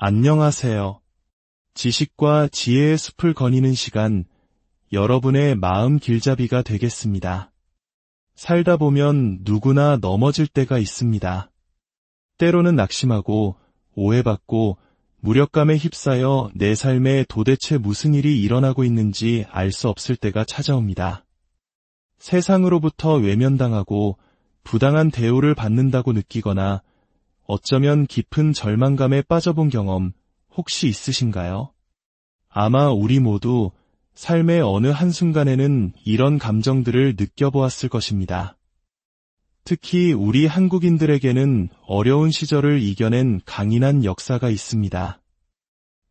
안녕하세요. 지식과 지혜의 숲을 거니는 시간, 여러분의 마음 길잡이가 되겠습니다. 살다 보면 누구나 넘어질 때가 있습니다. 때로는 낙심하고 오해받고 무력감에 휩싸여 내 삶에 도대체 무슨 일이 일어나고 있는지 알 수 없을 때가 찾아옵니다. 세상으로부터 외면당하고 부당한 대우를 받는다고 느끼거나 어쩌면 깊은 절망감에 빠져본 경험 혹시 있으신가요? 아마 우리 모두 삶의 어느 한순간에는 이런 감정들을 느껴보았을 것입니다. 특히 우리 한국인들에게는 어려운 시절을 이겨낸 강인한 역사가 있습니다.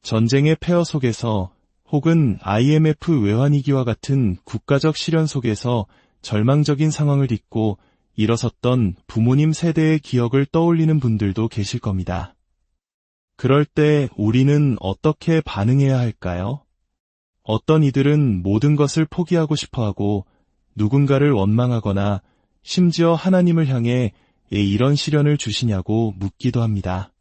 전쟁의 폐허 속에서 혹은 IMF 외환위기와 같은 국가적 시련 속에서 절망적인 상황을 딛고 일어섰던 부모님 세대의 기억을 떠올리는 분들도 계실 겁니다. 그럴 때 우리는 어떻게 반응해야 할까요? 어떤 이들은 모든 것을 포기하고 싶어하고 누군가를 원망하거나 심지어 하나님을 향해 왜 이런 시련을 주시냐고 묻기도 합니다.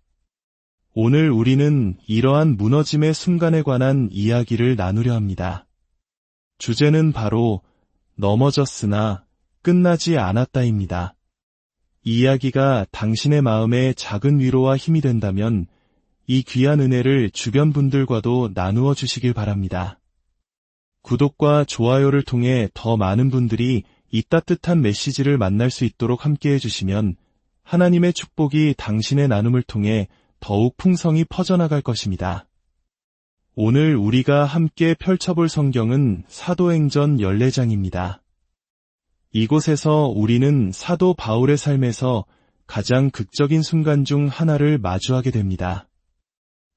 오늘 우리는 이러한 무너짐의 순간에 관한 이야기를 나누려 합니다. 주제는 바로 넘어졌으나 끝나지 않았다입니다. 이 이야기가 당신의 마음에 작은 위로와 힘이 된다면 이 귀한 은혜를 주변 분들과도 나누어 주시길 바랍니다. 구독과 좋아요를 통해 더 많은 분들이 이 따뜻한 메시지를 만날 수 있도록 함께해 주시면 하나님의 축복이 당신의 나눔을 통해 더욱 풍성히 퍼져나갈 것입니다. 오늘 우리가 함께 펼쳐볼 성경은 사도행전 14장입니다. 이곳에서 우리는 사도 바울의 삶에서 가장 극적인 순간 중 하나를 마주하게 됩니다.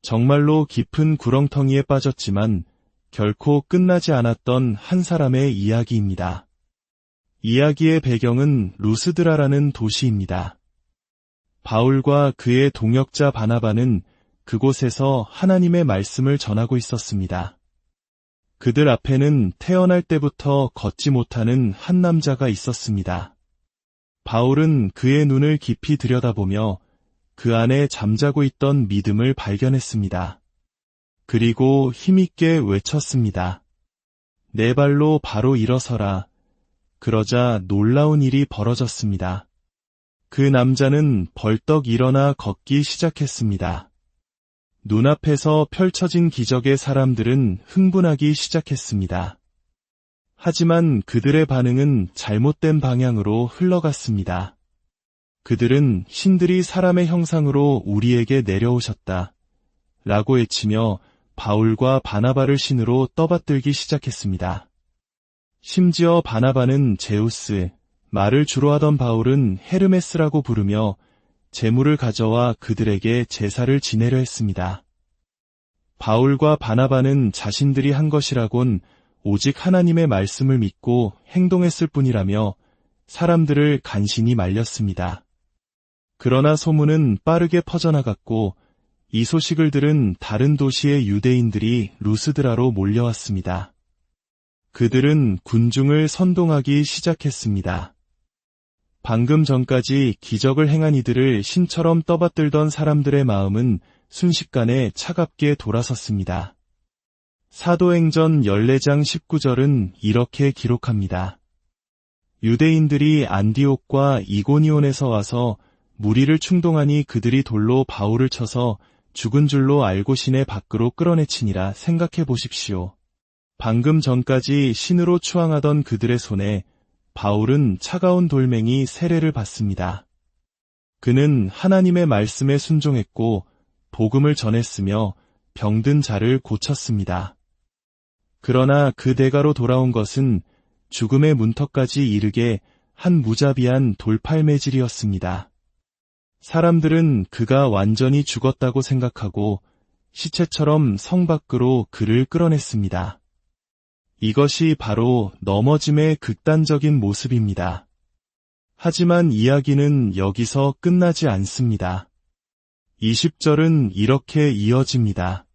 정말로 깊은 구렁텅이에 빠졌지만 결코 끝나지 않았던 한 사람의 이야기입니다. 이야기의 배경은 루스드라라는 도시입니다. 바울과 그의 동역자 바나바는 그곳에서 하나님의 말씀을 전하고 있었습니다. 그들 앞에는 태어날 때부터 걷지 못하는 한 남자가 있었습니다. 바울은 그의 눈을 깊이 들여다보며 그 안에 잠자고 있던 믿음을 발견했습니다. 그리고 힘있게 외쳤습니다. 내 발로 바로 일어서라. 그러자 놀라운 일이 벌어졌습니다. 그 남자는 벌떡 일어나 걷기 시작했습니다. 눈앞에서 펼쳐진 기적의 사람들은 흥분하기 시작했습니다. 하지만 그들의 반응은 잘못된 방향으로 흘러갔습니다. 그들은 신들이 사람의 형상으로 우리에게 내려오셨다 라고 외치며 바울과 바나바를 신으로 떠받들기 시작했습니다. 심지어 바나바는 제우스, 말을 주로 하던 바울은 헤르메스라고 부르며 재물을 가져와 그들에게 제사를 지내려 했습니다. 바울과 바나바는 자신들이 한 것이라곤 오직 하나님의 말씀을 믿고 행동했을 뿐이라며 사람들을 간신히 말렸습니다. 그러나 소문은 빠르게 퍼져나갔고 이 소식을 들은 다른 도시의 유대인들이 루스드라로 몰려왔습니다. 그들은 군중을 선동하기 시작했습니다. 방금 전까지 기적을 행한 이들을 신처럼 떠받들던 사람들의 마음은 순식간에 차갑게 돌아섰습니다. 사도행전 14장 19절은 이렇게 기록합니다. 유대인들이 안디옥과 이고니온에서 와서 무리를 충동하니 그들이 돌로 바울을 쳐서 죽은 줄로 알고 시내 밖으로 끌어내치니라. 생각해 보십시오. 방금 전까지 신으로 추앙하던 그들의 손에 바울은 차가운 돌멩이 세례를 받습니다. 그는 하나님의 말씀에 순종했고 복음을 전했으며 병든 자를 고쳤습니다. 그러나 그 대가로 돌아온 것은 죽음의 문턱까지 이르게 한 무자비한 돌팔매질이었습니다. 사람들은 그가 완전히 죽었다고 생각하고 시체처럼 성 밖으로 그를 끌어냈습니다. 이것이 바로 넘어짐의 극단적인 모습입니다. 하지만 이야기는 여기서 끝나지 않습니다. 20절은 이렇게 이어집니다.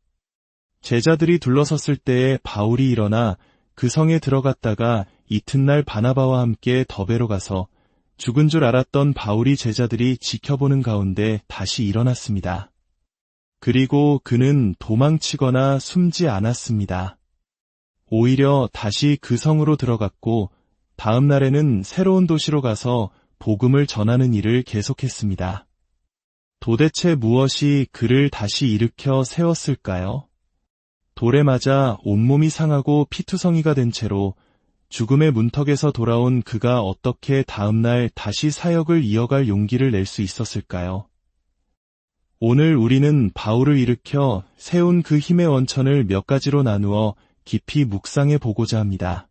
제자들이 둘러섰을 때에 바울이 일어나 그 성에 들어갔다가 이튿날 바나바와 함께 더베로 가서 죽은 줄 알았던 바울이 제자들이 지켜보는 가운데 다시 일어났습니다. 그리고 그는 도망치거나 숨지 않았습니다. 오히려 다시 그 성으로 들어갔고 다음 날에는 새로운 도시로 가서 복음을 전하는 일을 계속했습니다. 도대체 무엇이 그를 다시 일으켜 세웠을까요? 돌에 맞아 온몸이 상하고 피투성이가 된 채로 죽음의 문턱에서 돌아온 그가 어떻게 다음날 다시 사역을 이어갈 용기를 낼 수 있었을까요? 오늘 우리는 바울을 일으켜 세운 그 힘의 원천을 몇 가지로 나누어 깊이 묵상해 보고자 합니다.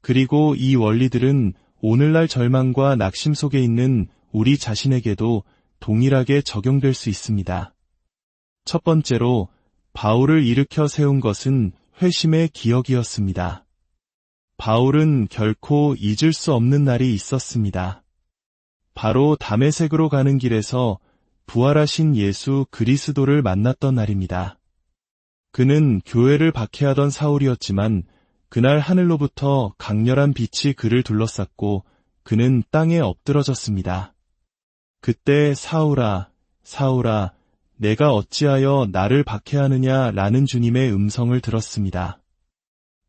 그리고 이 원리들은 오늘날 절망과 낙심 속에 있는 우리 자신에게도 동일하게 적용될 수 있습니다. 첫 번째로 바울을 일으켜 세운 것은 회심의 기억이었습니다. 바울은 결코 잊을 수 없는 날이 있었습니다. 바로 다메섹으로 가는 길에서 부활하신 예수 그리스도를 만났던 날입니다. 그는 교회를 박해하던 사울이었지만 그날 하늘로부터 강렬한 빛이 그를 둘러쌌고 그는 땅에 엎드러졌습니다. 그때 사울아, 사울아, 내가 어찌하여 나를 박해하느냐 라는 주님의 음성을 들었습니다.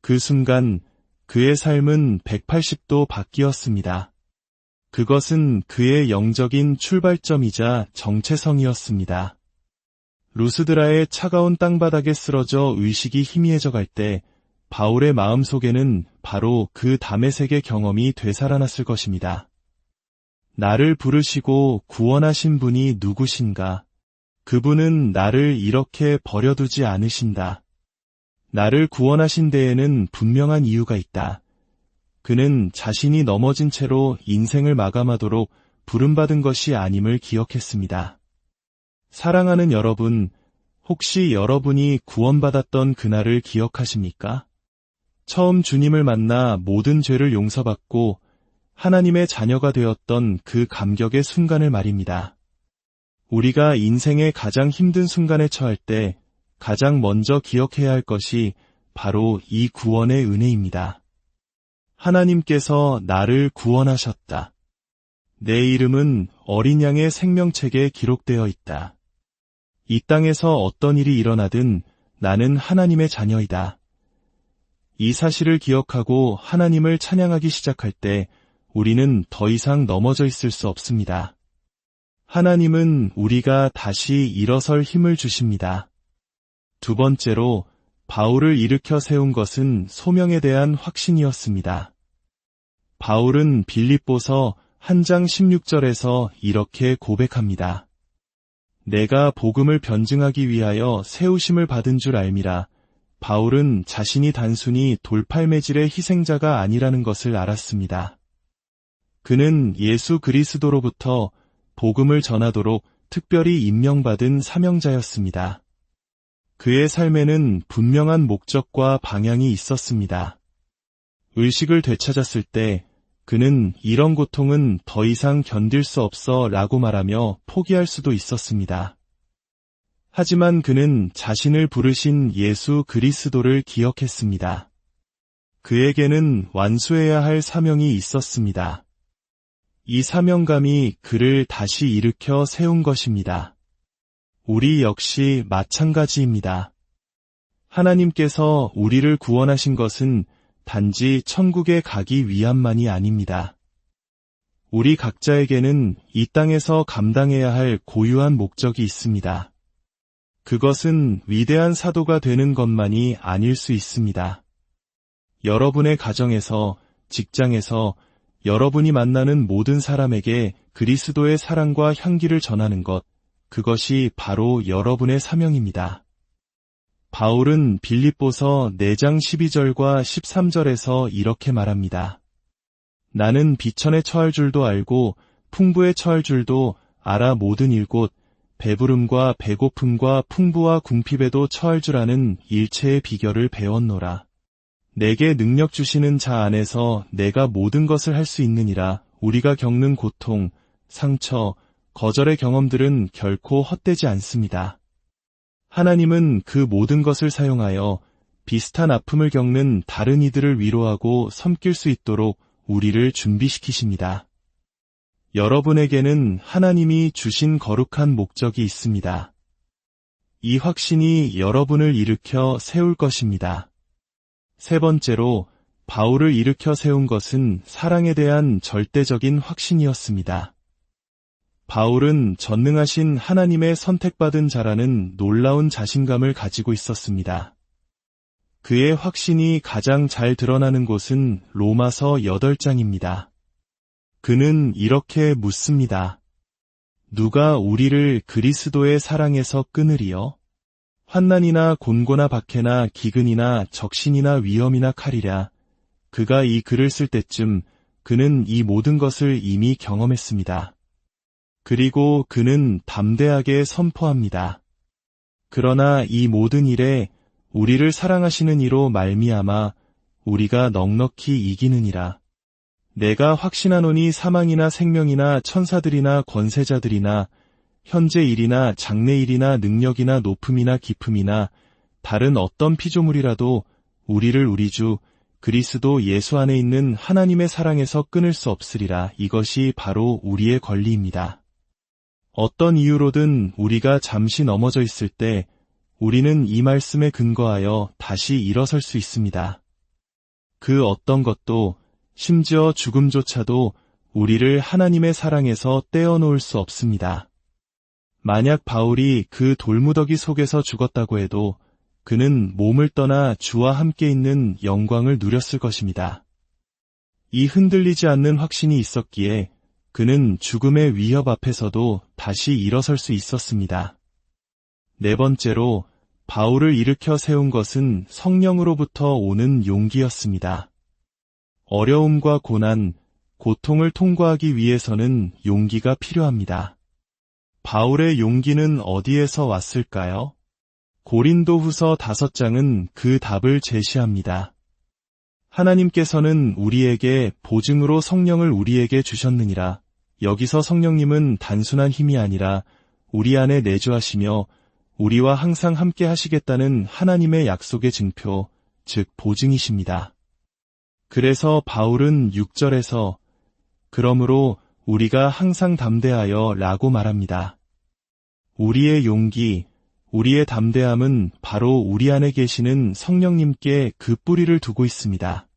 그 순간 그의 삶은 180도 바뀌었습니다. 그것은 그의 영적인 출발점이자 정체성이었습니다. 루스드라의 차가운 땅바닥에 쓰러져 의식이 희미해져 갈 때 바울의 마음속에는 바로 그 다메섹의 경험이 되살아났을 것입니다. 나를 부르시고 구원하신 분이 누구신가? 그분은 나를 이렇게 버려두지 않으신다. 나를 구원하신 데에는 분명한 이유가 있다. 그는 자신이 넘어진 채로 인생을 마감하도록 부름받은 것이 아님을 기억했습니다. 사랑하는 여러분, 혹시 여러분이 구원받았던 그날을 기억하십니까? 처음 주님을 만나 모든 죄를 용서받고 하나님의 자녀가 되었던 그 감격의 순간을 말입니다. 우리가 인생의 가장 힘든 순간에 처할 때 가장 먼저 기억해야 할 것이 바로 이 구원의 은혜입니다. 하나님께서 나를 구원하셨다. 내 이름은 어린 양의 생명책에 기록되어 있다. 이 땅에서 어떤 일이 일어나든 나는 하나님의 자녀이다. 이 사실을 기억하고 하나님을 찬양하기 시작할 때 우리는 더 이상 넘어져 있을 수 없습니다. 하나님은 우리가 다시 일어설 힘을 주십니다. 두 번째로 바울을 일으켜 세운 것은 소명에 대한 확신이었습니다. 바울은 빌립보서 1장 16절에서 이렇게 고백합니다. 내가 복음을 변증하기 위하여 세우심을 받은 줄 알미라. 바울은 자신이 단순히 돌팔매질의 희생자가 아니라는 것을 알았습니다. 그는 예수 그리스도로부터 복음을 전하도록 특별히 임명받은 사명자였습니다. 그의 삶에는 분명한 목적과 방향이 있었습니다. 의식을 되찾았을 때 그는 이런 고통은 더 이상 견딜 수 없어 라고 말하며 포기할 수도 있었습니다. 하지만 그는 자신을 부르신 예수 그리스도를 기억했습니다. 그에게는 완수해야 할 사명이 있었습니다. 이 사명감이 그를 다시 일으켜 세운 것입니다. 우리 역시 마찬가지입니다. 하나님께서 우리를 구원하신 것은 단지 천국에 가기 위함만이 아닙니다. 우리 각자에게는 이 땅에서 감당해야 할 고유한 목적이 있습니다. 그것은 위대한 사도가 되는 것만이 아닐 수 있습니다. 여러분의 가정에서, 직장에서, 여러분이 만나는 모든 사람에게 그리스도의 사랑과 향기를 전하는 것, 그것이 바로 여러분의 사명입니다. 바울은 빌립보서 4장 12절과 13절에서 이렇게 말합니다. 나는 비천에 처할 줄도 알고 풍부에 처할 줄도 알아 모든 일곳 배부름과 배고픔과 풍부와 궁핍에도 처할 줄 아는 일체의 비결을 배웠노라. 내게 능력 주시는 자 안에서 내가 모든 것을 할 수 있느니라. 우리가 겪는 고통, 상처, 거절의 경험들은 결코 헛되지 않습니다. 하나님은 그 모든 것을 사용하여 비슷한 아픔을 겪는 다른 이들을 위로하고 섬길 수 있도록 우리를 준비시키십니다. 여러분에게는 하나님이 주신 거룩한 목적이 있습니다. 이 확신이 여러분을 일으켜 세울 것입니다. 세 번째로, 바울을 일으켜 세운 것은 사랑에 대한 절대적인 확신이었습니다. 바울은 전능하신 하나님의 선택받은 자라는 놀라운 자신감을 가지고 있었습니다. 그의 확신이 가장 잘 드러나는 곳은 로마서 8장입니다. 그는 이렇게 묻습니다. 누가 우리를 그리스도의 사랑에서 끊으리요? 환난이나 곤고나 박해나 기근이나 적신이나 위험이나 칼이랴. 그가 이 글을 쓸 때쯤 그는 이 모든 것을 이미 경험했습니다. 그리고 그는 담대하게 선포합니다. 그러나 이 모든 일에 우리를 사랑하시는 이로 말미암아 우리가 넉넉히 이기느니라. 내가 확신하노니 사망이나 생명이나 천사들이나 권세자들이나 현재 일이나 장래 일이나 능력이나 높음이나 깊음이나 다른 어떤 피조물이라도 우리를 우리 주 그리스도 예수 안에 있는 하나님의 사랑에서 끊을 수 없으리라. 이것이 바로 우리의 권리입니다. 어떤 이유로든 우리가 잠시 넘어져 있을 때 우리는 이 말씀에 근거하여 다시 일어설 수 있습니다. 그 어떤 것도 심지어 죽음조차도 우리를 하나님의 사랑에서 떼어놓을 수 없습니다. 만약 바울이 그 돌무더기 속에서 죽었다고 해도 그는 몸을 떠나 주와 함께 있는 영광을 누렸을 것입니다. 이 흔들리지 않는 확신이 있었기에 그는 죽음의 위협 앞에서도 다시 일어설 수 있었습니다. 네 번째로, 바울을 일으켜 세운 것은 성령으로부터 오는 용기였습니다. 어려움과 고난, 고통을 통과하기 위해서는 용기가 필요합니다. 바울의 용기는 어디에서 왔을까요? 고린도후서 5장은 그 답을 제시합니다. 하나님께서는 우리에게 보증으로 성령을 우리에게 주셨느니라. 여기서 성령님은 단순한 힘이 아니라 우리 안에 내주하시며 우리와 항상 함께 하시겠다는 하나님의 약속의 증표, 즉 보증이십니다. 그래서 바울은 6절에서 그러므로 우리가 항상 담대하여 라고 말합니다. 우리의 용기, 우리의 담대함은 바로 우리 안에 계시는 성령님께 그 뿌리를 두고 있습니다.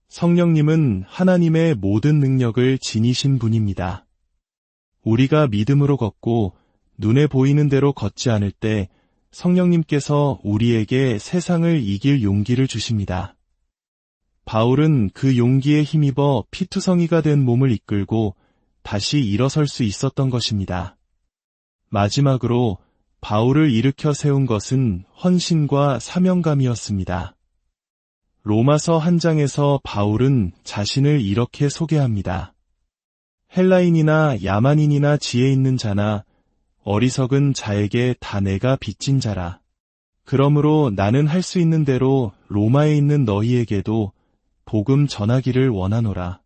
성령님은 하나님의 모든 능력을 지니신 분입니다. 우리가 믿음으로 걷고 눈에 보이는 대로 걷지 않을 때 성령님께서 우리에게 세상을 이길 용기를 주십니다. 바울은 그 용기에 힘입어 피투성이가 된 몸을 이끌고 다시 일어설 수 있었던 것입니다. 마지막으로 바울을 일으켜 세운 것은 헌신과 사명감이었습니다. 로마서 1장에서 바울은 자신을 이렇게 소개합니다. 헬라인이나 야만인이나 지혜 있는 자나 어리석은 자에게 다 내가 빚진 자라. 그러므로 나는 할 수 있는 대로 로마에 있는 너희에게도 복음 전하기를 원하노라.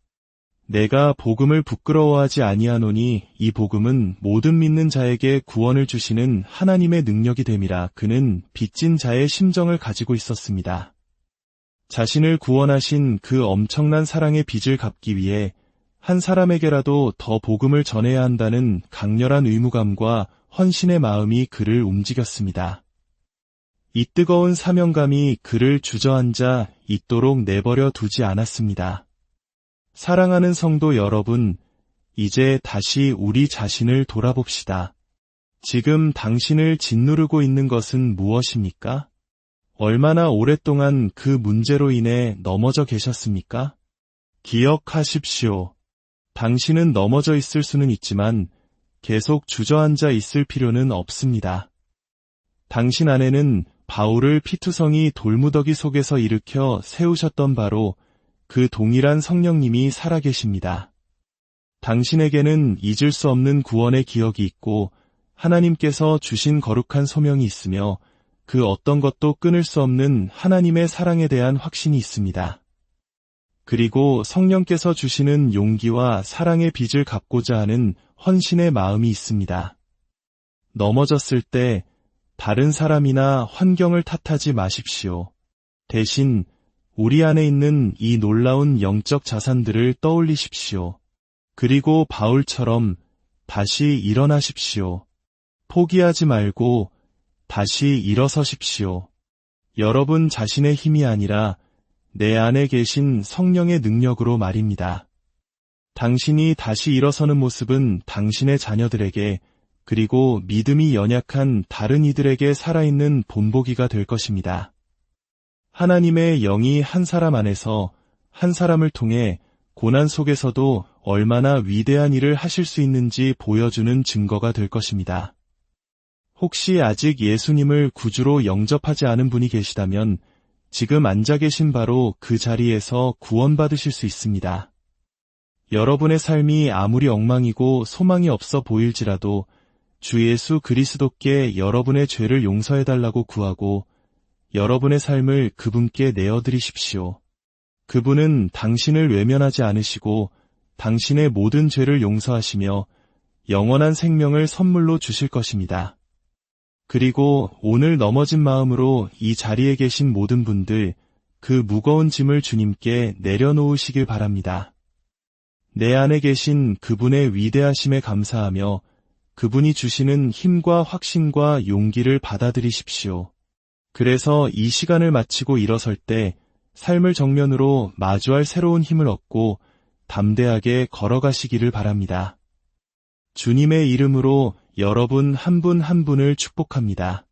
내가 복음을 부끄러워하지 아니하노니 이 복음은 모든 믿는 자에게 구원을 주시는 하나님의 능력이 됨이라. 그는 빚진 자의 심정을 가지고 있었습니다. 자신을 구원하신 그 엄청난 사랑의 빚을 갚기 위해 한 사람에게라도 더 복음을 전해야 한다는 강렬한 의무감과 헌신의 마음이 그를 움직였습니다. 이 뜨거운 사명감이 그를 주저앉아 있도록 내버려 두지 않았습니다. 사랑하는 성도 여러분, 이제 다시 우리 자신을 돌아봅시다. 지금 당신을 짓누르고 있는 것은 무엇입니까? 얼마나 오랫동안 그 문제로 인해 넘어져 계셨습니까? 기억하십시오. 당신은 넘어져 있을 수는 있지만 계속 주저앉아 있을 필요는 없습니다. 당신 안에는 바울을 피투성이 돌무더기 속에서 일으켜 세우셨던 바로 그 동일한 성령님이 살아계십니다. 당신에게는 잊을 수 없는 구원의 기억이 있고 하나님께서 주신 거룩한 소명이 있으며 그 어떤 것도 끊을 수 없는 하나님의 사랑에 대한 확신이 있습니다. 그리고 성령께서 주시는 용기와 사랑의 빚을 갚고자 하는 헌신의 마음이 있습니다. 넘어졌을 때 다른 사람이나 환경을 탓하지 마십시오. 대신 우리 안에 있는 이 놀라운 영적 자산들을 떠올리십시오. 그리고 바울처럼 다시 일어나십시오. 포기하지 말고 다시 일어서십시오. 여러분 자신의 힘이 아니라 내 안에 계신 성령의 능력으로 말입니다. 당신이 다시 일어서는 모습은 당신의 자녀들에게 그리고 믿음이 연약한 다른 이들에게 살아있는 본보기가 될 것입니다. 하나님의 영이 한 사람 안에서 한 사람을 통해 고난 속에서도 얼마나 위대한 일을 하실 수 있는지 보여주는 증거가 될 것입니다. 혹시 아직 예수님을 구주로 영접하지 않은 분이 계시다면 지금 앉아 계신 바로 그 자리에서 구원받으실 수 있습니다. 여러분의 삶이 아무리 엉망이고 소망이 없어 보일지라도 주 예수 그리스도께 여러분의 죄를 용서해달라고 구하고 여러분의 삶을 그분께 내어드리십시오. 그분은 당신을 외면하지 않으시고 당신의 모든 죄를 용서하시며 영원한 생명을 선물로 주실 것입니다. 그리고 오늘 넘어진 마음으로 이 자리에 계신 모든 분들, 그 무거운 짐을 주님께 내려놓으시길 바랍니다. 내 안에 계신 그분의 위대하심에 감사하며 그분이 주시는 힘과 확신과 용기를 받아들이십시오. 그래서 이 시간을 마치고 일어설 때 삶을 정면으로 마주할 새로운 힘을 얻고 담대하게 걸어가시기를 바랍니다. 주님의 이름으로 여러분 한 분 한 분을 축복합니다.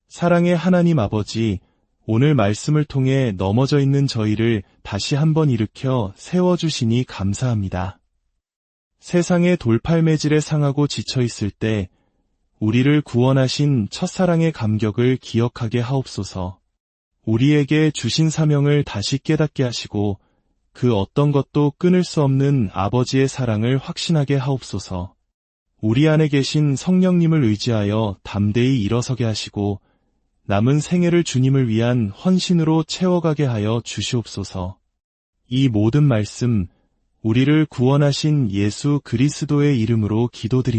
사랑의 하나님 아버지, 오늘 말씀을 통해 넘어져 있는 저희를 다시 한번 일으켜 세워주시니 감사합니다. 세상의 돌팔매질에 상하고 지쳐있을 때 우리를 구원하신 첫사랑의 감격을 기억하게 하옵소서. 우리에게 주신 사명을 다시 깨닫게 하시고 그 어떤 것도 끊을 수 없는 아버지의 사랑을 확신하게 하옵소서. 우리 안에 계신 성령님을 의지하여 담대히 일어서게 하시고 남은 생애를 주님을 위한 헌신으로 채워가게 하여 주시옵소서. 이 모든 말씀 우리를 구원하신 예수 그리스도의 이름으로 기도드립니다.